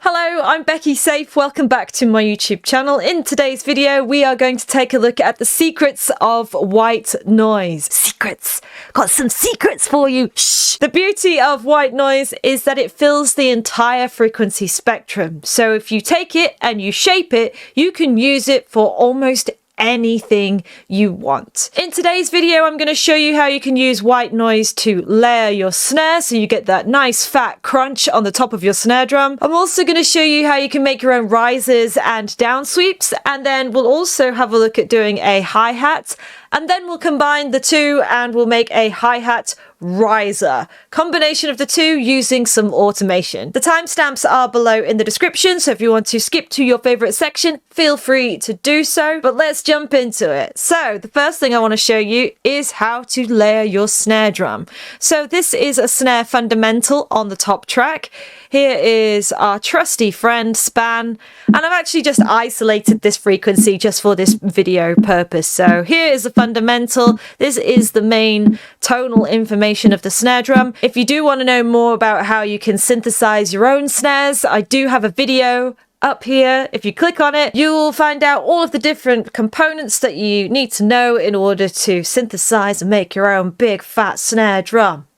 Hello, I'm Becky Safe. Welcome back to my YouTube channel. In today's video, we are going to take a look at the secrets of white noise. Secrets! Got some secrets for you! Shh! The beauty of white noise is that it fills the entire frequency spectrum. So if you take it and you shape it, you can use it for almost anything you want. In today's video, I'm going to show you how you can use white noise to layer your snare so you get that nice fat crunch on the top of your snare drum. I'm also going to show you how you can make your own rises and downsweeps, and then we'll also have a look at doing a hi-hat, and then we'll combine the two and we'll make a hi-hat riser. Combination of the two using some automation. The timestamps are below in the description, so if you want to skip to your favorite section, feel free to do so. But let's jump into it. So the first thing I want to show you is how to layer your snare drum. So this is a snare fundamental on the top track. Here is our trusty friend span, and I've actually just isolated this frequency just for this video purpose. So here is the fundamental. This is the main tonal information of the snare drum. If you do want to know more about how you can synthesize your own snares, I do have a video up here. If you click on it, you will find out all of the different components that you need to know in order to synthesize and make your own big fat snare drum.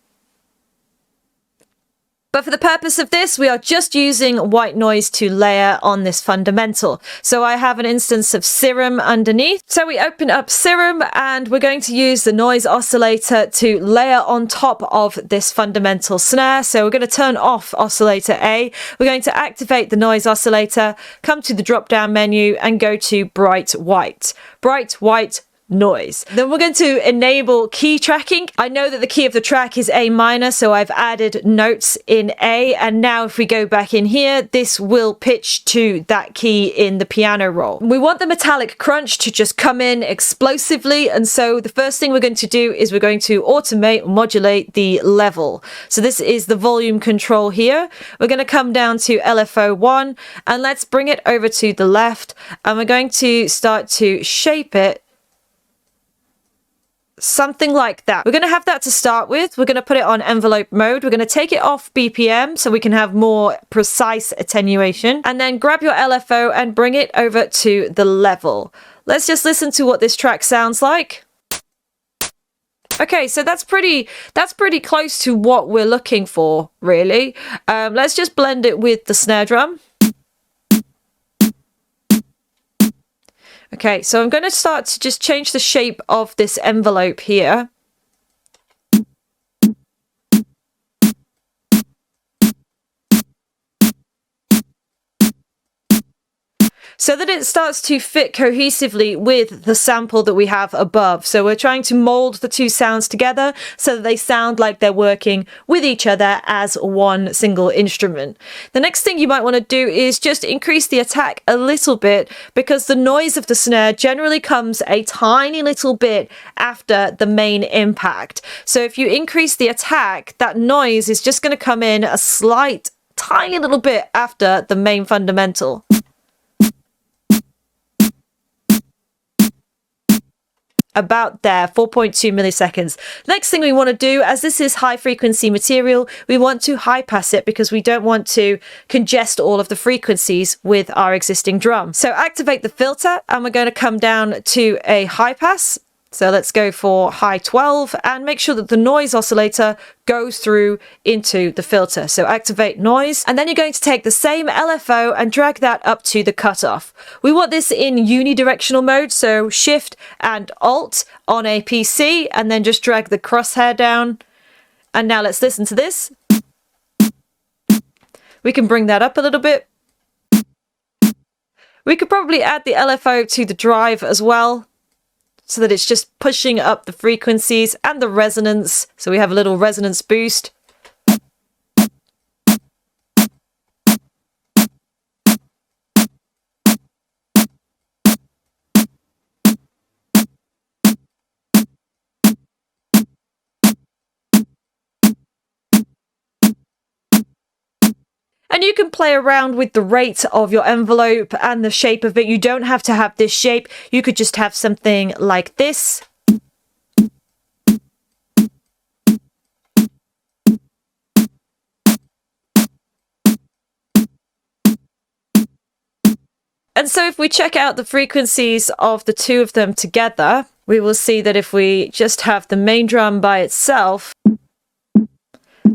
But for the purpose of this, we are just using white noise to layer on this fundamental. So I have an instance of Serum underneath. So we open up Serum and we're going to use the noise oscillator to layer on top of this fundamental snare. So we're going to turn off oscillator A. We're going to activate the noise oscillator, come to the drop down menu and go to bright white. Bright white noise. Then we're going to enable key tracking. I know that the key of the track is A minor, so I've added notes in A, and now if we go back in here, this will pitch to that key in the piano roll. We want the metallic crunch to just come in explosively, and so the first thing we're going to do is we're going to automate or modulate the level. So this is the volume control here. We're going to come down to LFO1 and let's bring it over to the left, and we're going to start to shape it something like that. We're going to have that to start with. We're going to put it on envelope mode. We're going to take it off BPM so we can have more precise attenuation, and then grab your LFO and bring it over to the level. Let's just listen to what this track sounds like. Okay, so that's pretty close to what we're looking for, really. Let's just blend it with the snare drum. Okay, so I'm going to start to just change the shape of this envelope here. So that it starts to fit cohesively with the sample that we have above. So we're trying to mold the two sounds together so that they sound like they're working with each other as one single instrument. The next thing you might want to do is just increase the attack a little bit, because the noise of the snare generally comes a tiny little bit after the main impact. So if you increase the attack, that noise is just going to come in a slight, tiny little bit after the main fundamental. About there, 4.2 milliseconds. Next thing we want to do, as this is high frequency material, we want to high pass it because we don't want to congest all of the frequencies with our existing drum. So activate the filter and we're going to come down to a high pass. So let's go for high 12 and make sure that the noise oscillator goes through into the filter. So activate noise, and then you're going to take the same LFO and drag that up to the cutoff. We want this in unidirectional mode, so Shift and Alt on a PC, and then just drag the crosshair down. And now let's listen to this. We can bring that up a little bit. We could probably add the LFO to the drive as well, so that it's just pushing up the frequencies and the resonance. So we have a little resonance boost. And you can play around with the rate of your envelope and the shape of it. You don't have to have this shape. You could just have something like this. And so if we check out the frequencies of the two of them together, we will see that if we just have the main drum by itself,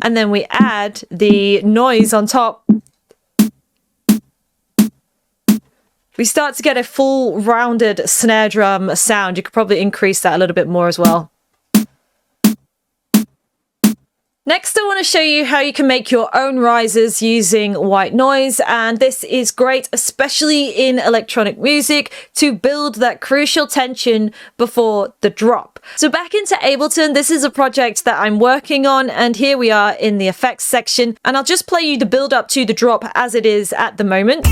and then we add the noise on top, we start to get a full rounded snare drum sound. You could probably increase that a little bit more as well. Next, I want to show you how you can make your own risers using white noise, and this is great, especially in electronic music, to build that crucial tension before the drop. So back into Ableton, this is a project that I'm working on, and here we are in the effects section, and I'll just play you the build up to the drop as it is at the moment.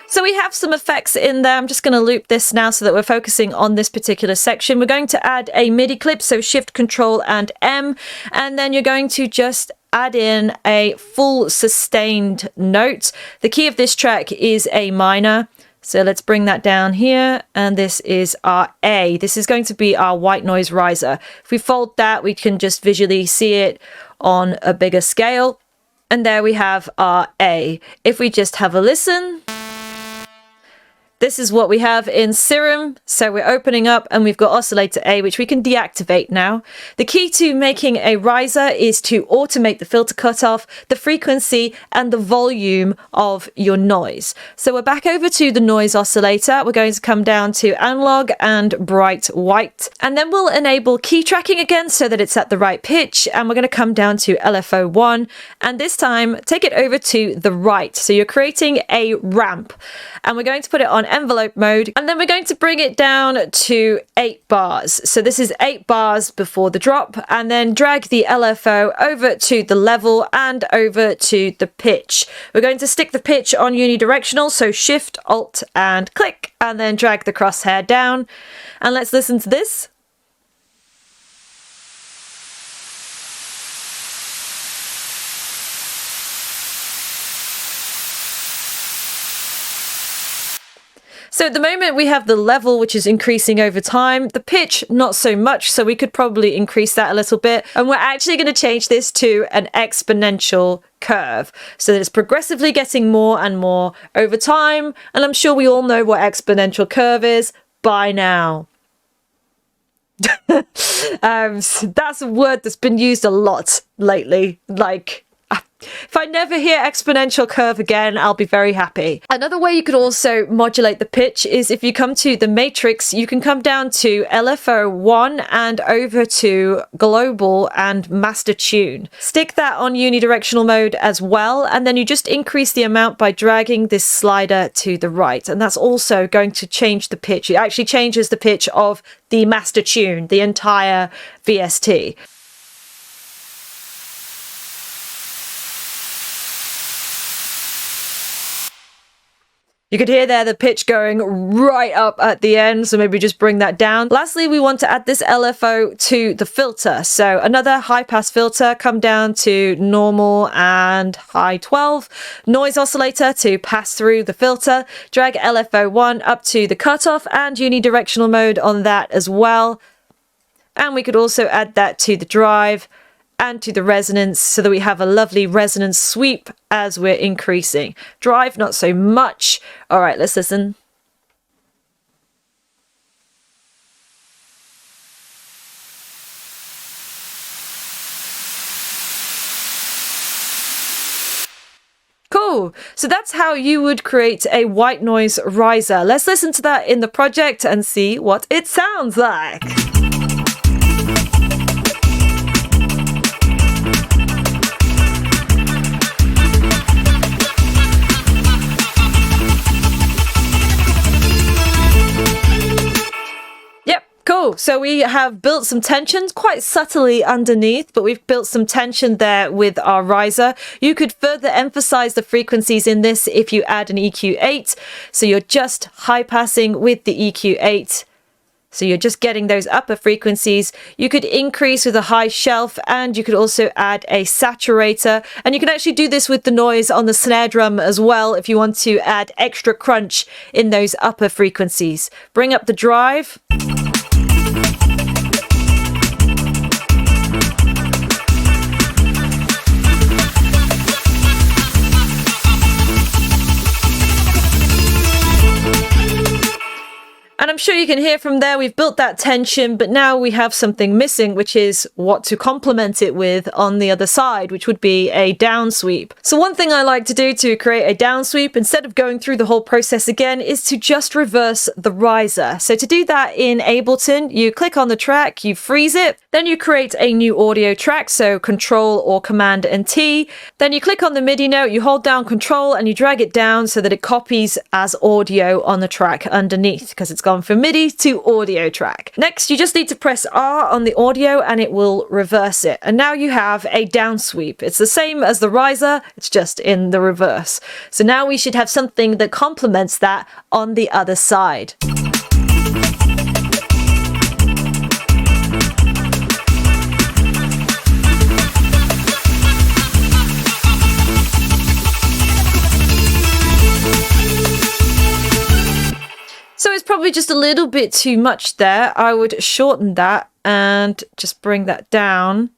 So we have some effects in there. I'm just going to loop this now so that we're focusing on this particular section. We're going to add a MIDI clip, so Shift, Control, and M, and then you're going to just add in a full sustained note. The key of this track is A minor. So let's bring that down here, and this is our A. This is going to be our white noise riser. If we fold that, we can just visually see it on a bigger scale. And there we have our A. If we just have a listen, this is what we have in Serum. So we're opening up and we've got oscillator A, which we can deactivate now. The key to making a riser is to automate the filter cutoff, the frequency, and the volume of your noise. So we're back over to the noise oscillator. We're going to come down to analog and bright white, and then we'll enable key tracking again so that it's at the right pitch. And we're going to come down to LFO1, and this time take it over to the right. So you're creating a ramp, and we're going to put it on envelope mode, and then we're going to bring it down to 8 bars. So this is 8 bars before the drop, and then drag the LFO over to the level and over to the pitch. We're going to stick the pitch on unidirectional, so Shift, Alt, and click, and then drag the crosshair down. And let's listen to this. So at the moment we have the level, which is increasing over time. The pitch, not so much, so we could probably increase that a little bit. And we're actually going to change this to an exponential curve, so that it's progressively getting more and more over time. And I'm sure we all know what exponential curve is by now. That's a word that's been used a lot lately. Like, if I never hear exponential curve again, I'll be very happy. Another way you could also modulate the pitch is if you come to the matrix, you can come down to LFO1 and over to global and master tune. Stick that on unidirectional mode as well, and then you just increase the amount by dragging this slider to the right, and that's also going to change the pitch. It actually changes the pitch of the master tune, the entire VST. You could hear there the pitch going right up at the end, so maybe just bring that down. Lastly, we want to add this LFO to the filter. So another high pass filter, come down to normal and high 12. Noise oscillator to pass through the filter. Drag LFO1 up to the cutoff and unidirectional mode on that as well. And we could also add that to the drive and to the resonance so that we have a lovely resonance sweep as we're increasing. Drive, not so much. All right, let's listen. Cool. So that's how you would create a white noise riser. Let's listen to that in the project and see what it sounds like. Cool. So we have built some tension quite subtly underneath, but we've built some tension there with our riser. You could further emphasize the frequencies in this if you add an EQ8. So you're just high passing with the EQ8. So you're just getting those upper frequencies. You could increase with a high shelf, and you could also add a saturator. And you can actually do this with the noise on the snare drum as well if you want to add extra crunch in those upper frequencies. Bring up the drive. And I'm sure you can hear from there, we've built that tension, but now we have something missing, which is what to complement it with on the other side, which would be a down sweep. So one thing I like to do to create a down sweep, instead of going through the whole process again, is to just reverse the riser. So to do that in Ableton, you click on the track, you freeze it, then you create a new audio track, so Control or Command and T. Then you click on the MIDI note, you hold down Control and you drag it down so that it copies as audio on the track underneath, because it's gone from MIDI to audio track. Next, you just need to press R on the audio and it will reverse it. And now you have a down sweep. It's the same as the riser, it's just in the reverse. So now we should have something that complements that on the other side. So it's probably just a little bit too much there. I would shorten that and just bring that down.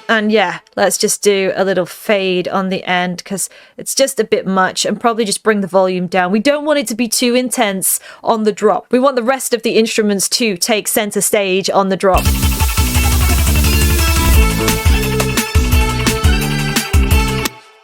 And yeah, let's just do a little fade on the end because it's just a bit much, and probably just bring the volume down. We don't want it to be too intense on the drop. We want the rest of the instruments to take center stage on the drop.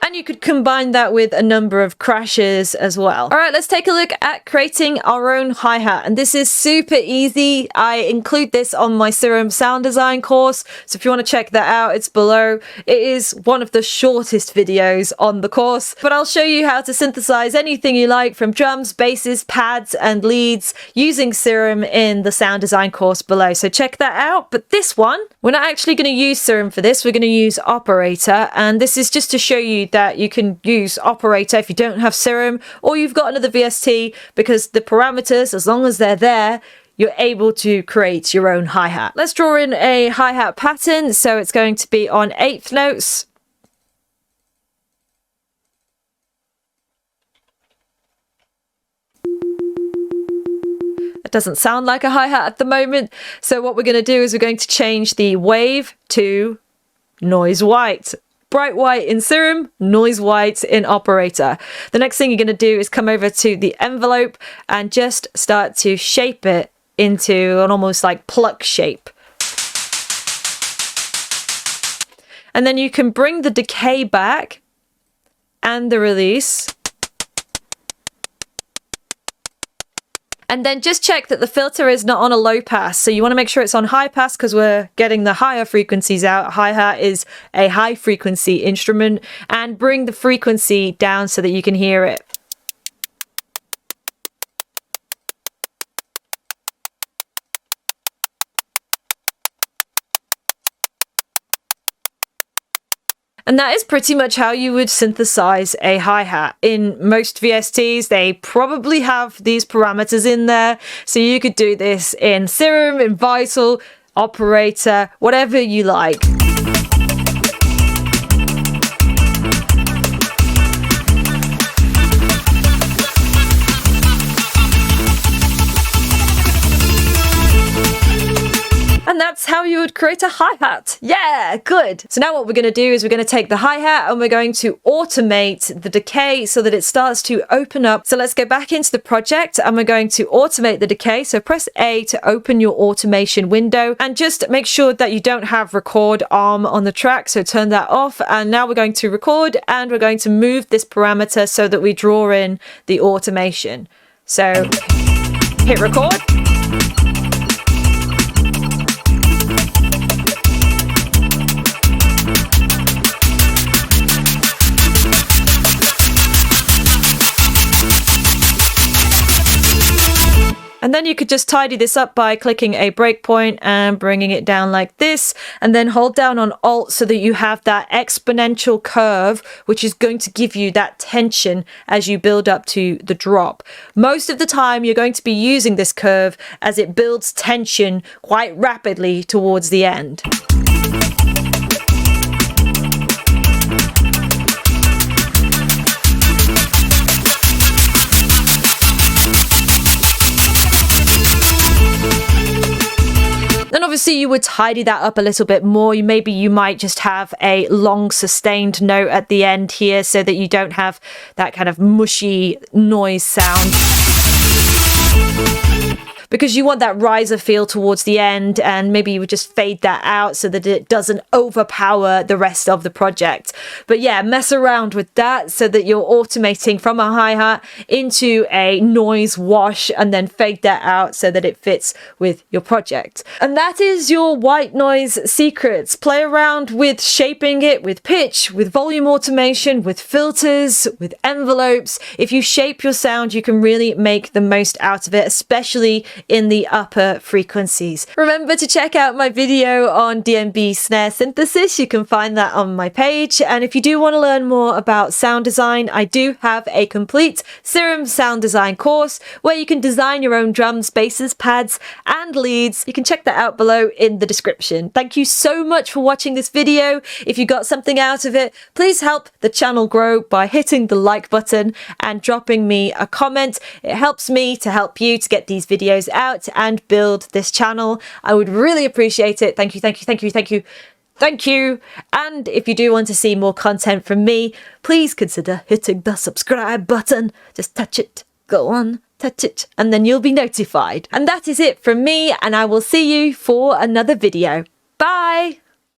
And you could combine that with a number of crashes as well. All right, let's take a look at creating our own hi-hat. And this is super easy. I include this on my Serum sound design course. So if you want to check that out, it's below. It is one of the shortest videos on the course, but I'll show you how to synthesize anything you like from drums, basses, pads, and leads using Serum in the sound design course below. So check that out. But this one, we're not actually going to use Serum for this. We're going to use Operator. And this is just to show you that you can use Operator if you don't have Serum, or you've got another VST, because the parameters, as long as they're there, you're able to create your own hi-hat. Let's draw in a hi-hat pattern. So it's going to be on 8th notes. It doesn't sound like a hi-hat at the moment. So what we're going to do is we're going to change the wave to noise white. Bright white in Serum, noise white in Operator. The next thing you're going to do is come over to the envelope and just start to shape it into an almost like pluck shape. And then you can bring the decay back and the release. And then just check that the filter is not on a low pass. So you want to make sure it's on high pass because we're getting the higher frequencies out. Hi-hat is a high frequency instrument, and bring the frequency down so that you can hear it. And that is pretty much how you would synthesize a hi-hat. In most VSTs, they probably have these parameters in there. So you could do this in Serum, in Vital, Operator, whatever you like. And that's how you would create a hi-hat. Yeah, good. So now what we're going to do is we're going to take the hi-hat and we're going to automate the decay so that it starts to open up. So let's go back into the project and we're going to automate the decay. So press A to open your automation window, and just make sure that you don't have record arm on the track. So turn that off. And now we're going to record, and we're going to move this parameter so that we draw in the automation. So hit record. And then you could just tidy this up by clicking a breakpoint and bringing it down like this, and then hold down on Alt so that you have that exponential curve, which is going to give you that tension as you build up to the drop. Most of the time you're going to be using this curve as it builds tension quite rapidly towards the end. Then obviously you would tidy that up a little bit more. Maybe you might just have a long sustained note at the end here so that you don't have that kind of mushy noise sound, because you want that riser feel towards the end, and maybe you would just fade that out so that it doesn't overpower the rest of the project. But yeah, mess around with that so that you're automating from a hi-hat into a noise wash, and then fade that out so that it fits with your project. And that is your white noise secrets. Play around with shaping it with pitch, with volume automation, with filters, with envelopes. If you shape your sound, you can really make the most out of it, especially in the upper frequencies. Remember to check out my video on DnB snare synthesis. You can find that on my page. And if you do want to learn more about sound design, I do have a complete Serum sound design course where you can design your own drums, basses, pads, and leads. You can check that out below in the description. Thank you so much for watching this video. If you got something out of it, please help the channel grow by hitting the like button and dropping me a comment. It helps me to help you to get these videos out and build this channel. I would really appreciate it. Thank you, thank you, thank you, thank you, thank you. And if you do want to see more content from me, please consider hitting the subscribe button. Just touch it, go on, touch it, and then you'll be notified. And that is it from me, and I will see you for another video. Bye!